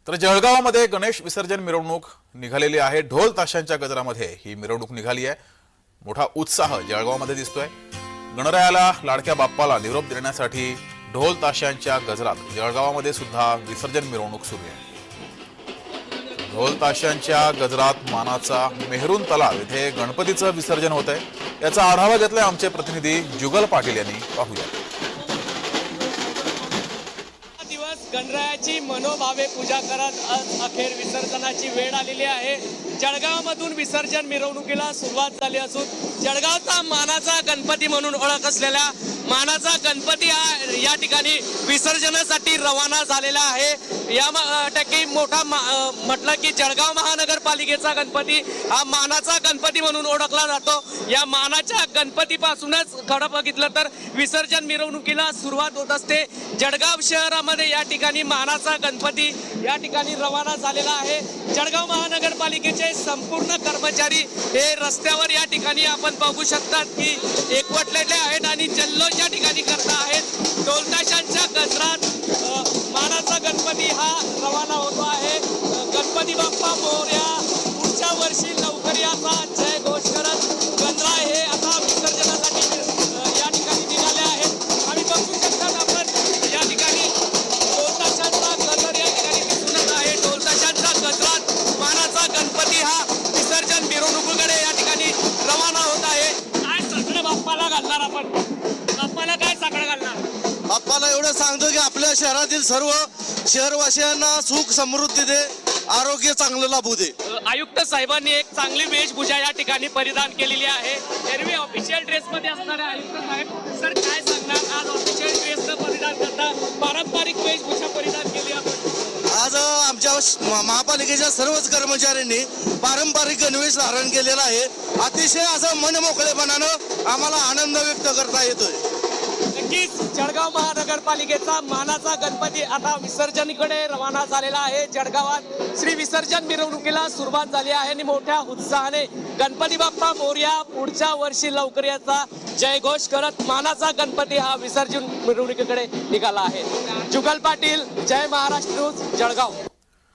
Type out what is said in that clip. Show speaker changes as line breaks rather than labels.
तर जळगावमध्ये गणेश विसर्जन मिरवणूक निघालेली आहे। ढोल ताशांच्या गजरामध्ये ही मिरवणूक निघाली आहे। मोठा उत्साह जळगावमध्ये दिसतोय। गणरायाला लाडक्या बाप्पाला निरोप देण्यासाठी ढोल ताशांच्या गजरात जळगावमध्ये सुद्धा विसर्जन मिरवणूक सुरू आहे। ढोल ताशांच्या गजरात मानाचा मेहरून तलाव येथे गणपतीचं विसर्जन होत आहे। याचा आढावा घेतलाय आमचे प्रतिनिधी जुगल पाटील यांनी। पाहूया।
गणरायाची मनोभावे पूजा करत अखेर विसर्जनाची वेळ आलेली आहे। जळगावमधून विसर्जन मिरवणुकीला सुरुवात झाली असून जळगावचा मानाचा गणपती म्हणून ओळख असलेला मानाचा गणपती हा या ठिकाणी विसर्जनासाठी रवाना झालेला आहे। या टक्के मोठा म्हटलं की जळगाव महानगरपालिकेचा गणपती हा मानाचा गणपती म्हणून ओळखला जातो। या मानाच्या गणपतीपासूनच खरं बघितलं तर विसर्जन मिरवणुकीला सुरुवात होत असते। जळगाव शहरामध्ये या ठिकाणी मानाचा गणपती या ठिकाणी रवाना झालेला आहे। जळगाव महानगरपालिकेचे संपूर्ण कर्मचारी हे रस्त्यावर या ठिकाणी आपण बघू शकतात की एकवटलेले आहेत आणि जल्लोष या ठिकाणी करत आहेत। ढोलताशांच्या गजरात मानाचा गणपती हा रवाना होतो आहे। गणपती बाप्पा मोरया, पुढच्या वर्षी लवकर याचा जय घोष करत गणराय हे आता विसर्जनासाठी या ठिकाणी निघाले आहेत। आम्ही बघू शकतात आपण या ठिकाणी ढोलताशांचा गजर या ठिकाणी दिसून आहे। ढोलताशांच्या गजरात मानाचा गणपती हा विसर्जन मिरवणुकीकडे या ठिकाणी रवाना होत आहे। काय साकडे बाप्पाला घालणार आपण? बाप्पाला काय साकडे घालणार?
बाप्पाला एवढं सांगतो की आपल्या शहरातील सर्व शहरवासियांना सुख समृद्धी दे, आरोग्य चांगलं लाभू दे।
आयुक्त साहेबांनी एक चांगली वेशभूषा या ठिकाणी परिधान केलेली आहे। एरवी ऑफिशियल ड्रेस मध्ये असणारे आयुक्त साहेब सर काय सांगणार? आज ऑफिशियल ड्रेस परिधान करता पारंपरिक वेशभूषा परिधान केली आपण।
आज आमच्या महापालिकेच्या सर्वच कर्मचाऱ्यांनी पारंपरिक गणवेश धारण केलेला आहे। अतिशय असं मनमोकळेपणानं आम्हाला आनंद व्यक्त करता येतोय।
नक्कीच जळगाव महानगरपालिकेचा मानाचा गणपती आता विसर्जनाकडे रवाना झालेला आहे। जळगावात श्री विसर्जन मिरवणुकीला सुरुवात झाली आहे आणि मोठ्या उत्साहाने गणपती बाप्पा मोरया, पुढच्या वर्षी लवकर याचा जयघोष करत मानाचा गणपती हा विसर्जन मिरवणुकीकडे निघाला आहे। जुगल पाटील, जय महाराष्ट्र न्यूज, जळगाव।